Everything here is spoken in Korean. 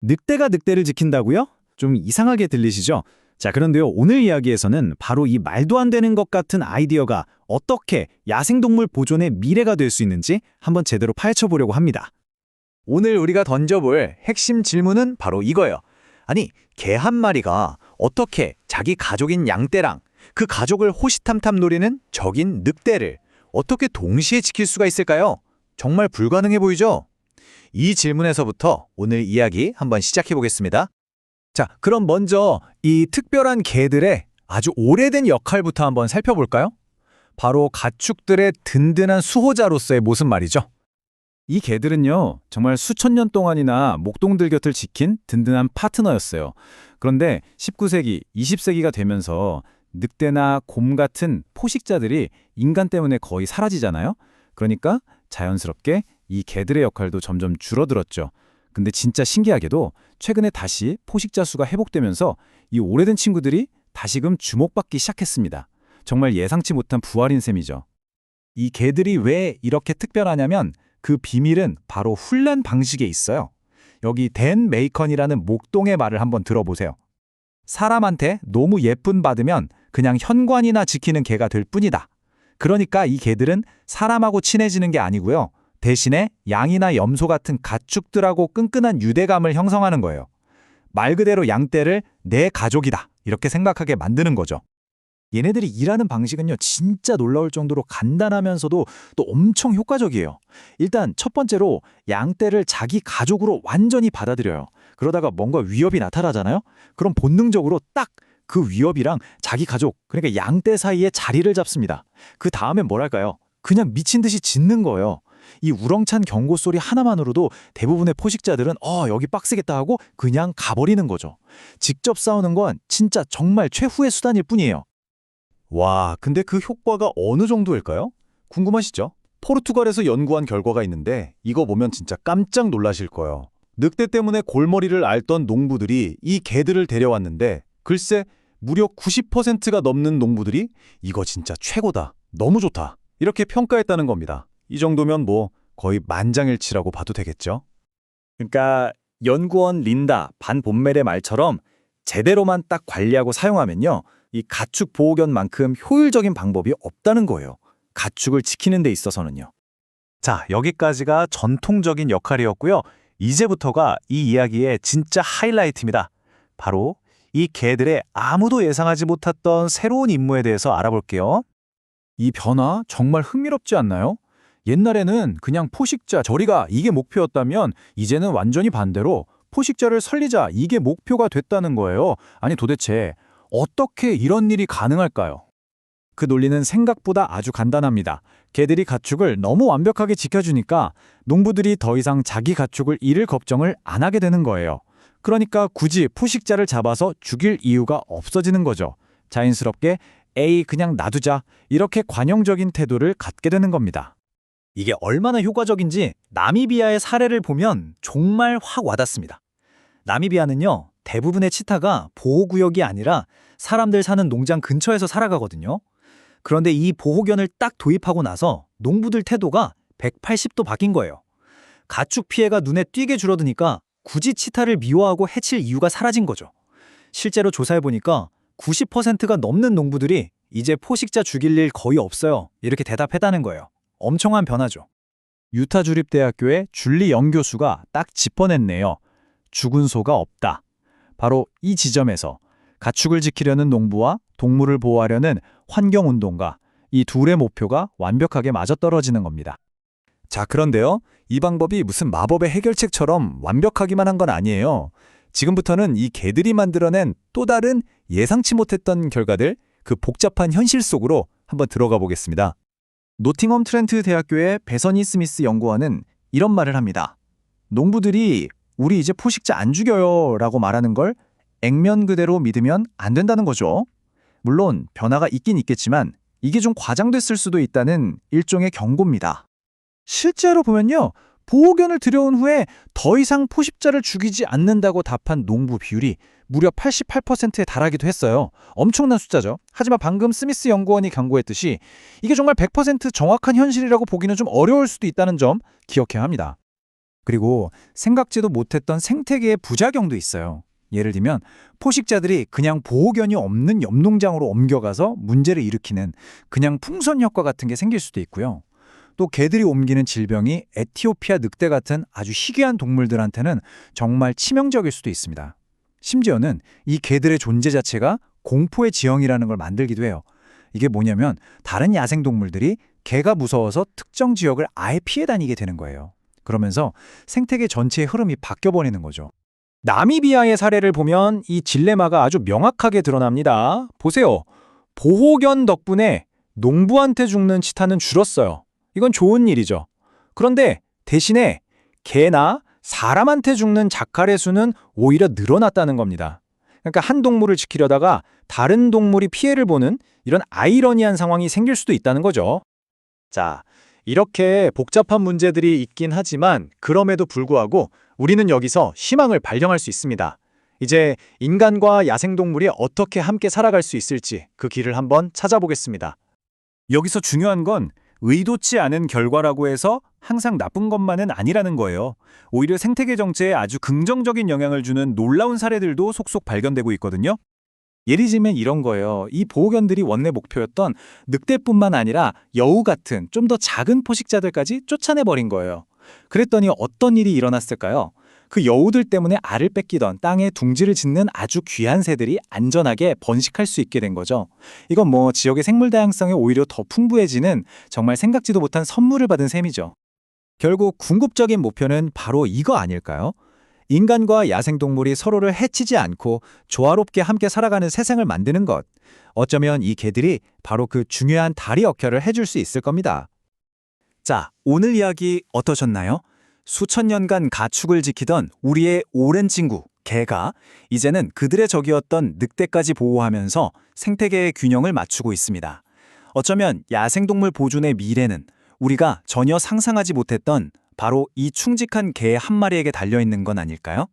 늑대가 늑대를 지킨다고요? 좀 이상하게 들리시죠? 자, 그런데요, 오늘 이야기에서는 바로 이 말도 안 되는 것 같은 아이디어가 어떻게 야생동물 보존의 미래가 될 수 있는지 한번 제대로 파헤쳐보려고 합니다. 오늘 우리가 던져볼 핵심 질문은 바로 이거예요. 아니, 개 한 마리가 어떻게 자기 가족인 양떼랑 그 가족을 호시탐탐 노리는 적인 늑대를 어떻게 동시에 지킬 수가 있을까요? 정말 불가능해 보이죠? 이 질문에서부터 오늘 이야기 한번 시작해 보겠습니다. 자, 그럼 먼저 이 특별한 개들의 아주 오래된 역할부터 한번 살펴볼까요? 바로 가축들의 든든한 수호자로서의 모습 말이죠. 이 개들은요, 정말 수천 년 동안이나 목동들 곁을 지킨 든든한 파트너였어요. 그런데 19세기, 20세기가 되면서 늑대나 곰 같은 포식자들이 인간 때문에 거의 사라지잖아요. 그러니까 자연스럽게 이 개들의 역할도 점점 줄어들었죠. 근데 진짜 신기하게도 최근에 다시 포식자 수가 회복되면서 이 오래된 친구들이 다시금 주목받기 시작했습니다. 정말 예상치 못한 부활인 셈이죠. 이 개들이 왜 이렇게 특별하냐면 그 비밀은 바로 훈련 방식에 있어요. 여기 댄 메이컨이라는 목동의 말을 한번 들어보세요. 사람한테 너무 예쁨 받으면 그냥 현관이나 지키는 개가 될 뿐이다. 그러니까 이 개들은 사람하고 친해지는 게 아니고요. 대신에 양이나 염소 같은 가축들하고 끈끈한 유대감을 형성하는 거예요. 말 그대로 양떼를 내 가족이다 이렇게 생각하게 만드는 거죠. 얘네들이 일하는 방식은요, 진짜 놀라울 정도로 간단하면서도 또 엄청 효과적이에요. 일단 첫 번째로 양떼를 자기 가족으로 완전히 받아들여요. 그러다가 뭔가 위협이 나타나잖아요? 그럼 본능적으로 딱 그 위협이랑 자기 가족, 그러니까 양떼 사이에 자리를 잡습니다. 그 다음엔 뭐랄까요? 그냥 미친 듯이 짖는 거예요. 이 우렁찬 경고 소리 하나만으로도 대부분의 포식자들은 여기 빡세겠다 하고 그냥 가버리는 거죠. 직접 싸우는 건 진짜 정말 최후의 수단일 뿐이에요. 와, 근데 그 효과가 어느 정도일까요? 궁금하시죠? 포르투갈에서 연구한 결과가 있는데 이거 보면 진짜 깜짝 놀라실 거예요. 늑대 때문에 골머리를 앓던 농부들이 이 개들을 데려왔는데 글쎄 무려 90%가 넘는 농부들이 이거 진짜 최고다, 너무 좋다 이렇게 평가했다는 겁니다. 이 정도면 뭐 거의 만장일치라고 봐도 되겠죠? 그러니까 연구원 린다 반 본멜의 말처럼 제대로만 딱 관리하고 사용하면요, 이 가축 보호견만큼 효율적인 방법이 없다는 거예요. 가축을 지키는 데 있어서는요. 자, 여기까지가 전통적인 역할이었고요. 이제부터가 이 이야기의 진짜 하이라이트입니다. 바로 이 개들의 아무도 예상하지 못했던 새로운 임무에 대해서 알아볼게요. 이 변화 정말 흥미롭지 않나요? 옛날에는 그냥 포식자 저리가 이게 목표였다면 이제는 완전히 반대로 포식자를 살리자 이게 목표가 됐다는 거예요. 아니 도대체 어떻게 이런 일이 가능할까요? 그 논리는 생각보다 아주 간단합니다. 개들이 가축을 너무 완벽하게 지켜주니까 농부들이 더 이상 자기 가축을 잃을 걱정을 안 하게 되는 거예요. 그러니까 굳이 포식자를 잡아서 죽일 이유가 없어지는 거죠. 자연스럽게 에이 그냥 놔두자 이렇게 관용적인 태도를 갖게 되는 겁니다. 이게 얼마나 효과적인지 나미비아의 사례를 보면 정말 확 와닿습니다. 나미비아는요, 대부분의 치타가 보호구역이 아니라 사람들 사는 농장 근처에서 살아가거든요. 그런데 이 보호견을 딱 도입하고 나서 농부들 태도가 180도 바뀐 거예요. 가축 피해가 눈에 띄게 줄어드니까 굳이 치타를 미워하고 해칠 이유가 사라진 거죠. 실제로 조사해보니까 90%가 넘는 농부들이 이제 포식자 죽일 일 거의 없어요 이렇게 대답했다는 거예요. 엄청난 변화죠. 유타 주립대학교의 줄리 영 교수가 딱 짚어냈네요. 죽은 소가 없다. 바로 이 지점에서 가축을 지키려는 농부와 동물을 보호하려는 환경운동가 이 둘의 목표가 완벽하게 맞아떨어지는 겁니다. 자, 그런데요. 이 방법이 무슨 마법의 해결책처럼 완벽하기만 한 건 아니에요. 지금부터는 이 개들이 만들어낸 또 다른 예상치 못했던 결과들, 그 복잡한 현실 속으로 한번 들어가 보겠습니다. 노팅엄 트렌트 대학교의 베서니 스미스 연구원은 이런 말을 합니다. 농부들이 우리 이제 포식자 안 죽여요 라고 말하는 걸 액면 그대로 믿으면 안 된다는 거죠. 물론 변화가 있긴 있겠지만 이게 좀 과장됐을 수도 있다는 일종의 경고입니다. 실제로 보면요, 보호견을 들여온 후에 더 이상 포식자를 죽이지 않는다고 답한 농부 비율이 무려 88%에 달하기도 했어요. 엄청난 숫자죠. 하지만 방금 스미스 연구원이 경고했듯이 이게 정말 100% 정확한 현실이라고 보기는 좀 어려울 수도 있다는 점 기억해야 합니다. 그리고 생각지도 못했던 생태계의 부작용도 있어요. 예를 들면 포식자들이 그냥 보호견이 없는 염농장으로 옮겨가서 문제를 일으키는 그냥 풍선 효과 같은 게 생길 수도 있고요. 또 개들이 옮기는 질병이 에티오피아 늑대 같은 아주 희귀한 동물들한테는 정말 치명적일 수도 있습니다. 심지어는 이 개들의 존재 자체가 공포의 지형이라는 걸 만들기도 해요. 이게 뭐냐면 다른 야생동물들이 개가 무서워서 특정 지역을 아예 피해 다니게 되는 거예요. 그러면서 생태계 전체의 흐름이 바뀌어버리는 거죠. 나미비아의 사례를 보면 이 딜레마가 아주 명확하게 드러납니다. 보세요. 보호견 덕분에 농부한테 죽는 치타는 줄었어요. 이건 좋은 일이죠. 그런데 대신에 개나 사람한테 죽는 자칼의 수는 오히려 늘어났다는 겁니다. 그러니까 한 동물을 지키려다가 다른 동물이 피해를 보는 이런 아이러니한 상황이 생길 수도 있다는 거죠. 자, 이렇게 복잡한 문제들이 있긴 하지만 그럼에도 불구하고 우리는 여기서 희망을 발견할 수 있습니다. 이제 인간과 야생동물이 어떻게 함께 살아갈 수 있을지 그 길을 한번 찾아보겠습니다. 여기서 중요한 건 의도치 않은 결과라고 해서 항상 나쁜 것만은 아니라는 거예요. 오히려 생태계 정체에 아주 긍정적인 영향을 주는 놀라운 사례들도 속속 발견되고 있거든요. 예를 들면 이런 거예요. 이 보호견들이 원래 목표였던 늑대뿐만 아니라 여우 같은 좀 더 작은 포식자들까지 쫓아내버린 거예요. 그랬더니 어떤 일이 일어났을까요? 그 여우들 때문에 알을 뺏기던 땅에 둥지를 짓는 아주 귀한 새들이 안전하게 번식할 수 있게 된 거죠. 이건 뭐 지역의 생물 다양성이 오히려 더 풍부해지는 정말 생각지도 못한 선물을 받은 셈이죠. 결국 궁극적인 목표는 바로 이거 아닐까요? 인간과 야생동물이 서로를 해치지 않고 조화롭게 함께 살아가는 세상을 만드는 것. 어쩌면 이 개들이 바로 그 중요한 다리 역할을 해줄 수 있을 겁니다. 자, 오늘 이야기 어떠셨나요? 수천 년간 가축을 지키던 우리의 오랜 친구, 개가 이제는 그들의 적이었던 늑대까지 보호하면서 생태계의 균형을 맞추고 있습니다. 어쩌면 야생동물 보존의 미래는 우리가 전혀 상상하지 못했던 바로 이 충직한 개 한 마리에게 달려있는 건 아닐까요?